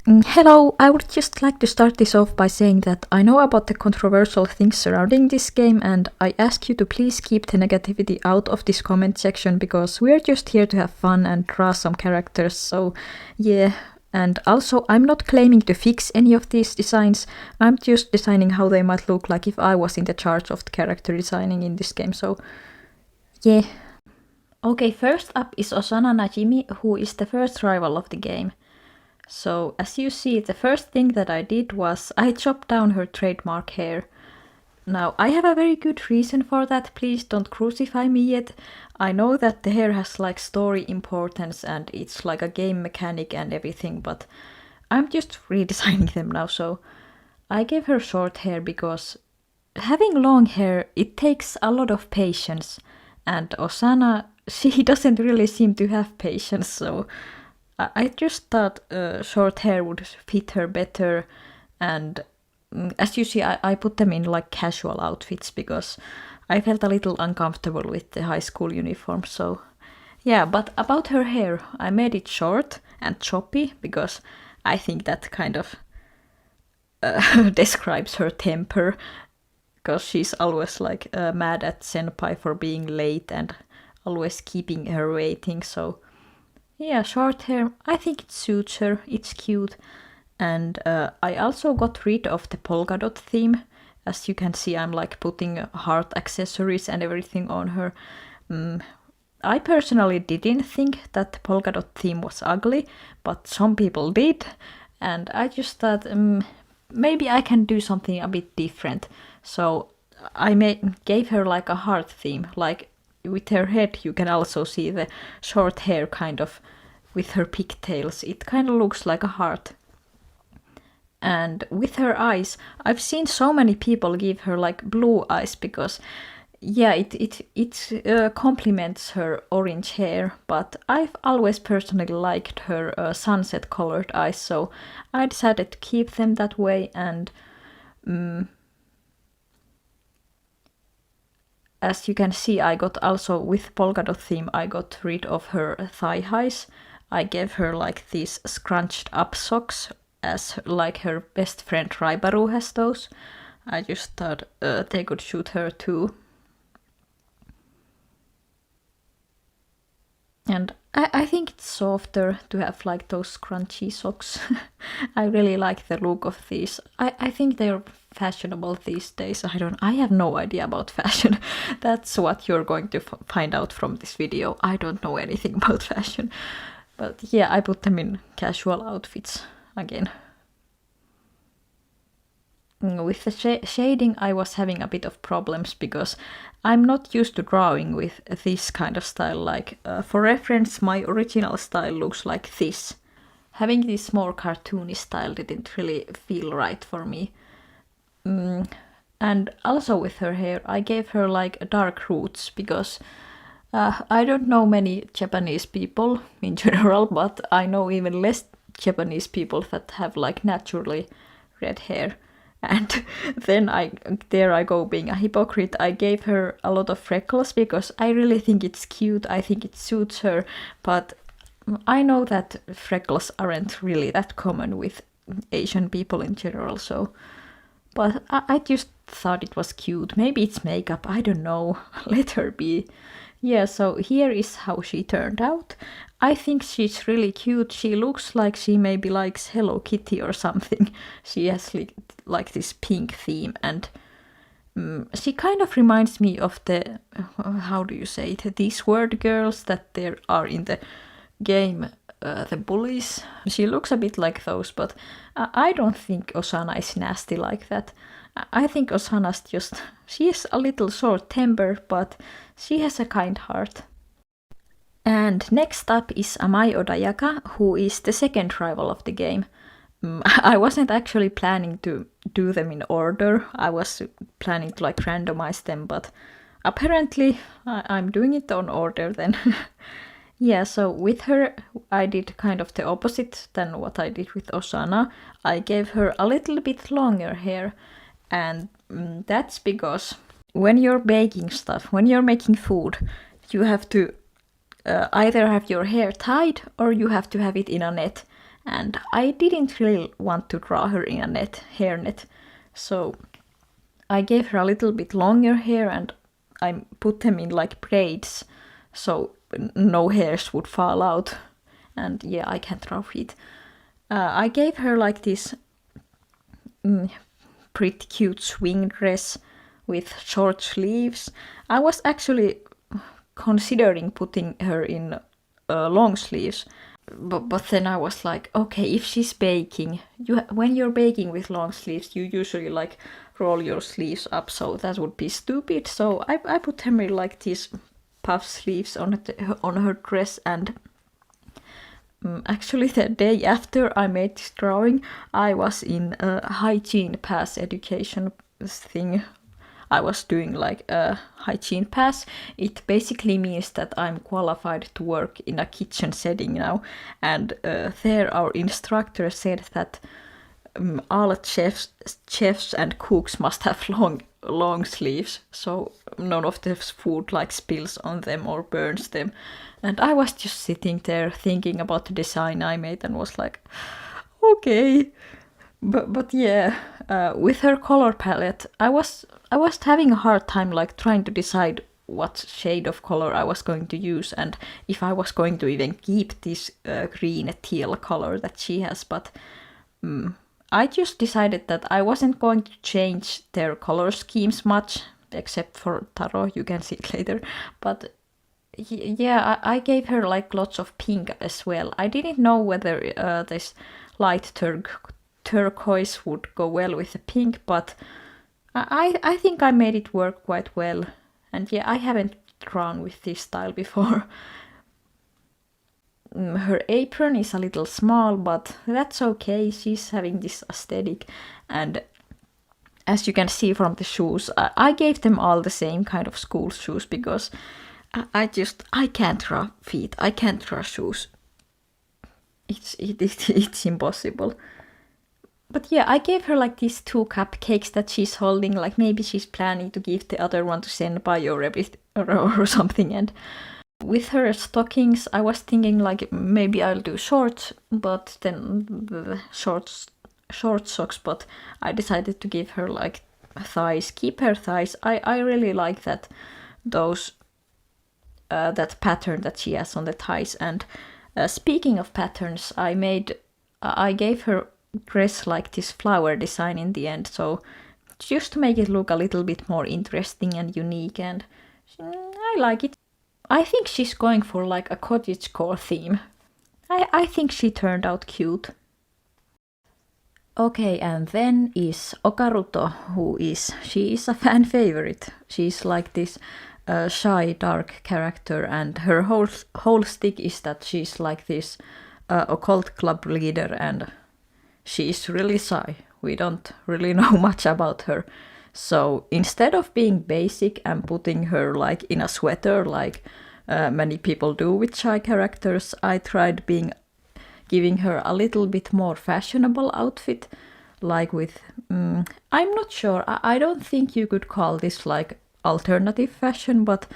Hello, I would just like to start this off by saying that I know about the controversial things surrounding this game, and I ask you to please keep the negativity out of this comment section because we're just here to have fun and draw some characters, so yeah. And also, I'm not claiming to fix any of these designs, I'm just designing how they might look like if I was in the charge of the character designing in this game, so yeah. Okay, first up is Osana Najimi, who is the first rival of the game. So, as you see, the first thing that I did was I chopped down her trademark hair. Now, I have a very good reason for that, please don't crucify me yet. I know that the hair has like story importance and it's like a game mechanic and everything, but I'm just redesigning them now, so I gave her short hair because having long hair, it takes a lot of patience, and Osana, she doesn't really seem to have patience, so I just thought short hair would fit her better, and as you see, I put them in like casual outfits because I felt a little uncomfortable with the high school uniform, so yeah, but about her hair, I made it short and choppy because I think that kind of describes her temper, because she's always like mad at Senpai for being late and always keeping her waiting, so yeah, short hair, I think it suits her, it's cute. And I also got rid of the polka dot theme. As you can see, I'm like putting heart accessories and everything on her. I personally didn't think that the polka dot theme was ugly, but some people did. And I just thought maybe I can do something a bit different. So I gave her like a heart theme, like with her head you can also see the short hair kind of with her pigtails. It kind of looks like a heart. And with her eyes, I've seen so many people give her like blue eyes because yeah, it complements her orange hair, but I've always personally liked her sunset colored eyes, so I decided to keep them that way. And as you can see, I got also with polka dot theme, I got rid of her thigh highs. I gave her like these scrunched up socks, as like her best friend Raibaru has those. I just thought they could shoot her too. And I think it's softer to have like those scrunchy socks. I really like the look of these. I think they're fashionable these days. I have no idea about fashion. That's what you're going to find out from this video. I don't know anything about fashion. But yeah, I put them in casual outfits again. With the shading, I was having a bit of problems because I'm not used to drawing with this kind of style. Like, for reference, my original style looks like this. Having this more cartoony style didn't really feel right for me. And also with her hair, I gave her like dark roots because I don't know many Japanese people in general, but I know even less Japanese people that have like naturally red hair. And then there I go being a hypocrite. I gave her a lot of freckles because I really think it's cute. I think it suits her, but I know that freckles aren't really that common with Asian people in general. So, but I just thought it was cute. Maybe it's makeup. I don't know. Let her be. Yeah. So here is how she turned out. I think she's really cute. She looks like she maybe likes Hello Kitty or something. She has like this pink theme, and she kind of reminds me of the, how do you say it, these word girls that there are in the game, the bullies. She looks a bit like those, but I don't think Osana is nasty like that. I think Osana's just, she is a little short-tempered, but she has a kind heart. And next up is Amaya Odayaka, who is the second rival of the game. I wasn't actually planning to do them in order. I was planning to like randomize them, but apparently I'm doing it on order then. Yeah, so with her I did kind of the opposite than what I did with Osana. I gave her a little bit longer hair, and that's because when you're baking stuff, when you're making food, you have to either have your hair tied or you have to have it in a net. and I didn't really want to draw her in a hairnet, so I gave her a little bit longer hair and I put them in like braids, so no hairs would fall out. And yeah, I can't draw feet. I gave her like this pretty cute swing dress with short sleeves. I was actually considering putting her in long sleeves, but then I was like, okay, if she's baking, when you're baking with long sleeves, you usually like roll your sleeves up, so that would be stupid. So I put them in like these puff sleeves on her dress, and actually the day after I made this drawing, I was in a hygiene pass education thing. I was doing like a hygiene pass. It basically means that I'm qualified to work in a kitchen setting now, and there our instructor said that all chefs and cooks must have long sleeves, so none of the food like spills on them or burns them. And I was just sitting there thinking about the design I made and was like, okay. But yeah, with her color palette, I was having a hard time like trying to decide what shade of color I was going to use and if I was going to even keep this green teal color that she has. But I just decided that I wasn't going to change their color schemes much, except for Taro. You can see it later. But yeah, I gave her like lots of pink as well. I didn't know whether this light turquoise would go well with the pink, but I think I made it work quite well. And yeah, I haven't drawn with this style before. Her apron is a little small, but that's okay. She's having this aesthetic, and as you can see from the shoes, I gave them all the same kind of school shoes because I can't draw feet. I can't draw shoes. It's impossible. But yeah, I gave her like these 2 cupcakes that she's holding. Like maybe she's planning to give the other one to Senpai or something. And with her stockings, I was thinking like maybe I'll do shorts, but then the short socks. But I decided to give her like thighs, keep her thighs. I really like that that pattern that she has on the thighs. And speaking of patterns, I gave her dress like this flower design in the end, so just to make it look a little bit more interesting and unique, and I like it. I think she's going for like a cottagecore theme. I think she turned out cute. Okay, and then is Okaruto, she is a fan favorite. She's like this shy, dark character, and her whole stick is that she's like this occult club leader, and she's really shy. We don't really know much about her. So instead of being basic and putting her like in a sweater like many people do with shy characters, I tried giving her a little bit more fashionable outfit, like with I'm not sure. I don't think you could call this like alternative fashion, but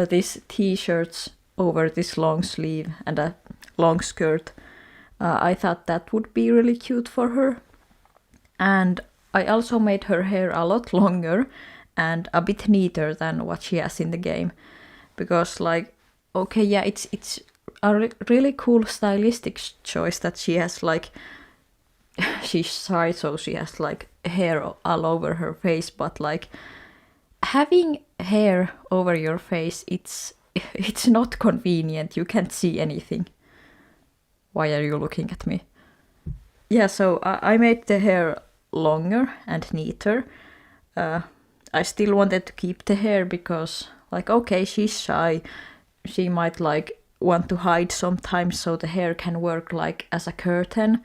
these t-shirts over this long sleeve and a long skirt. I thought that would be really cute for her. And I also made her hair a lot longer and a bit neater than what she has in the game. Because like, okay, yeah, it's a really cool stylistic choice that she has like, she's shy, so she has like hair all over her face, but like having hair over your face, it's not convenient. You can't see anything. Why are you looking at me? Yeah, so I made the hair longer and neater. I still wanted to keep the hair because, like, okay, she's shy. She might, like, want to hide sometimes, so the hair can work, like, as a curtain,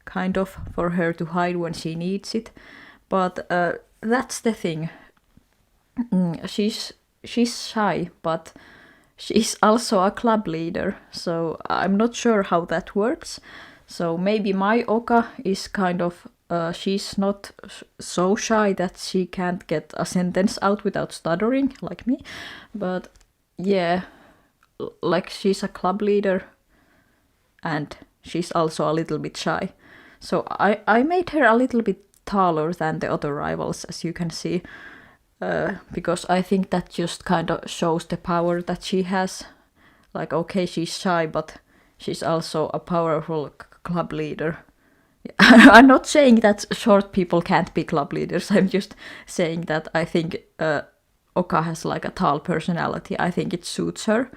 kind of, for her to hide when she needs it. But that's the thing. She's shy, but she's also a club leader, so I'm not sure how that works. So maybe my Oka is kind of, she's not so shy that she can't get a sentence out without stuttering, like me. But yeah, like she's a club leader, and she's also a little bit shy. So I made her a little bit taller than the other rivals, as you can see, because I think that just kind of shows the power that she has. Like, okay, she's shy, but she's also a powerful club leader. I'm not saying that short people can't be club leaders. I'm just saying that I think Oka has like a tall personality. I think it suits her.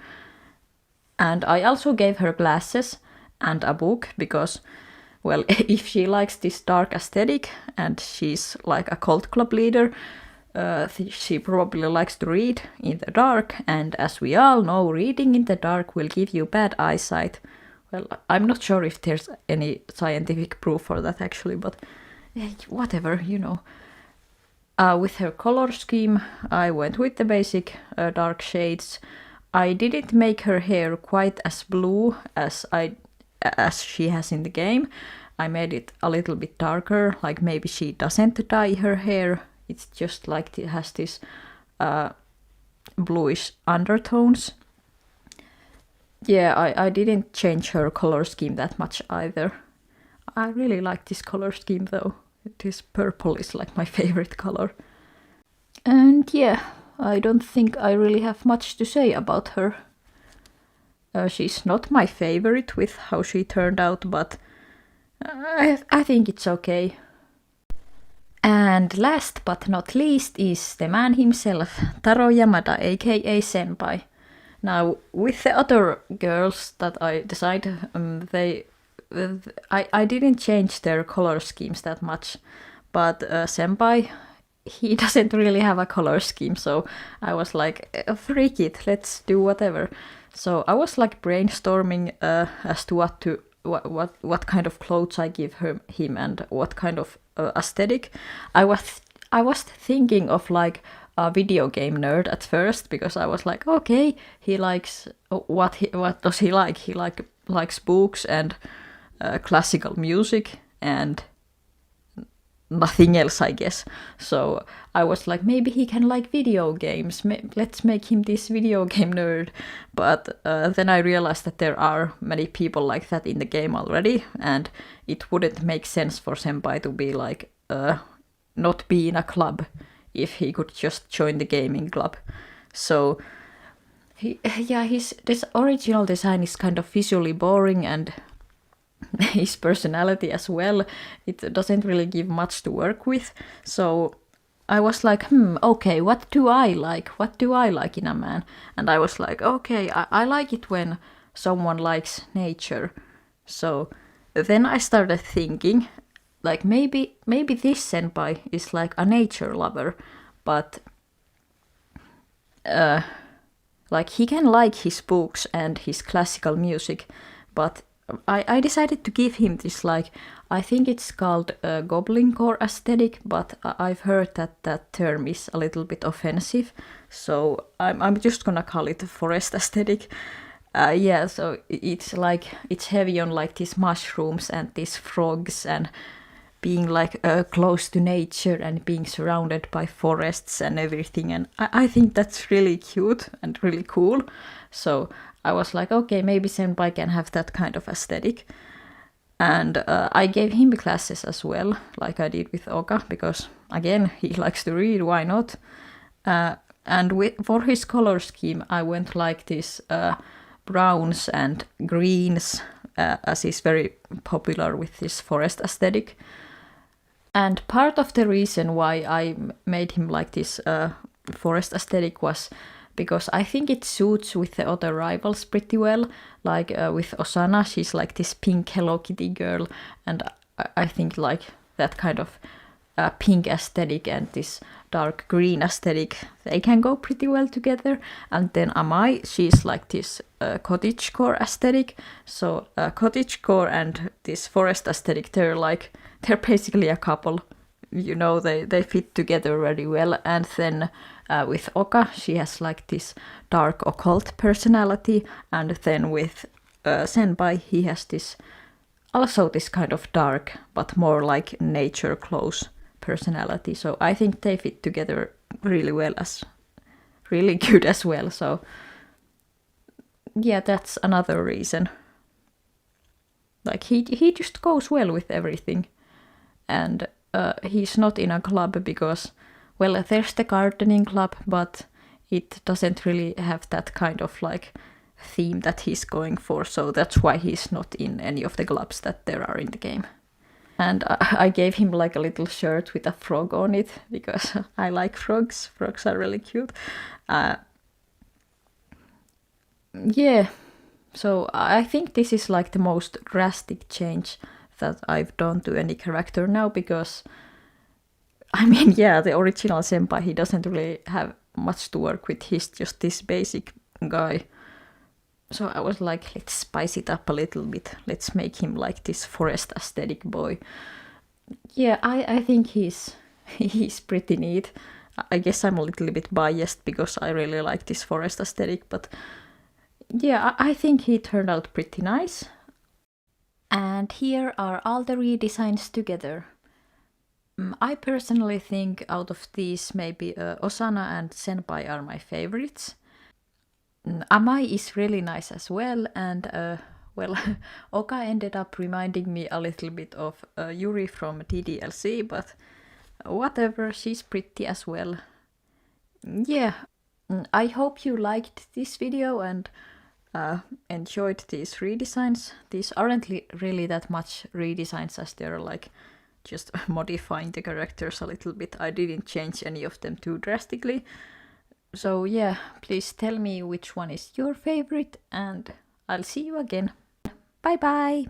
And I also gave her glasses and a book because, well, if she likes this dark aesthetic and she's like a cult club leader, she probably likes to read in the dark. And as we all know, reading in the dark will give you bad eyesight. Well, I'm not sure if there's any scientific proof for that actually, but whatever, you know. With her color scheme, I went with the basic dark shades. I didn't make her hair quite as blue as she has in the game. I made it a little bit darker, like maybe she doesn't dye her hair. It's just like it has this bluish undertones. Yeah, I didn't change her color scheme that much either. I really like this color scheme though. This purple is like my favorite color. And yeah, I don't think I really have much to say about her. She's not my favorite with how she turned out, but I think it's okay. And last but not least is the man himself, Taro Yamada, aka Senpai. Now, with the other girls that I decided, I didn't change their color schemes that much, but Senpai, he doesn't really have a color scheme, so I was like, freak it, let's do whatever. So I was like brainstorming as to what kind of clothes I give him and what kind of aesthetic. I was thinking of like a video game nerd at first because I was like, okay, he likes what does he like? He likes books and classical music and nothing else, I guess. So I was like, maybe he can like video games. Let's make him this video game nerd. But then I realized that there are many people like that in the game already, and it wouldn't make sense for Senpai to be like not be in a club if he could just join the gaming club. So this original design is kind of visually boring, and his personality as well, it doesn't really give much to work with. So I was like, okay, what do I like? What do I like in a man? And I was like, okay, I like it when someone likes nature. So then I started thinking, like maybe this senpai is like a nature lover, but like he can like his books and his classical music, but I decided to give him this, like, I think it's called goblin core aesthetic, but I've heard that term is a little bit offensive, so I'm just gonna call it forest aesthetic. Yeah, so it's like, it's heavy on like these mushrooms and these frogs and being like close to nature and being surrounded by forests and everything, and I think that's really cute and really cool. So I was like, okay, maybe Senpai can have that kind of aesthetic. And I gave him glasses as well, like I did with Oka, because again, he likes to read, why not? And for his color scheme, I went like this browns and greens, as he's very popular with this forest aesthetic. And part of the reason why I made him like this forest aesthetic was because I think it suits with the other rivals pretty well. Like with Osana, she's like this pink Hello Kitty girl, and I think like that kind of pink aesthetic and this dark green aesthetic, they can go pretty well together. And then Amaya, she's like this cottagecore aesthetic. So cottagecore and this forest aesthetic, they're basically a couple. You know, they fit together very well. And then with Oka, she has like this dark occult personality, and then with Senpai, he has this kind of dark but more like nature close personality. So I think they fit together really well, as really good as well. So yeah, that's another reason. Like he just goes well with everything. And he's not in a club because, well, there's the gardening club, but it doesn't really have that kind of like theme that he's going for, so that's why he's not in any of the clubs that there are in the game. And I gave him like a little shirt with a frog on it because I like frogs. Frogs are really cute. Yeah, so I think this is like the most drastic change that I've done to any character now, because I mean, yeah, the original Senpai, he doesn't really have much to work with. He's just this basic guy. So I was like, let's spice it up a little bit. Let's make him like this forest aesthetic boy. Yeah, I think he's pretty neat. I guess I'm a little bit biased because I really like this forest aesthetic, but yeah, I think he turned out pretty nice. And here are all the redesigns together. I personally think out of these, maybe Osana and Senpai are my favorites. Amai is really nice as well, and well, Oka ended up reminding me a little bit of Yuri from DDLC, but whatever, she's pretty as well. Yeah, I hope you liked this video and enjoyed these redesigns. These aren't really that much redesigns, as they're like just modifying the characters a little bit. I didn't change any of them too drastically. So yeah, please tell me which one is your favorite, and I'll see you again. Bye bye!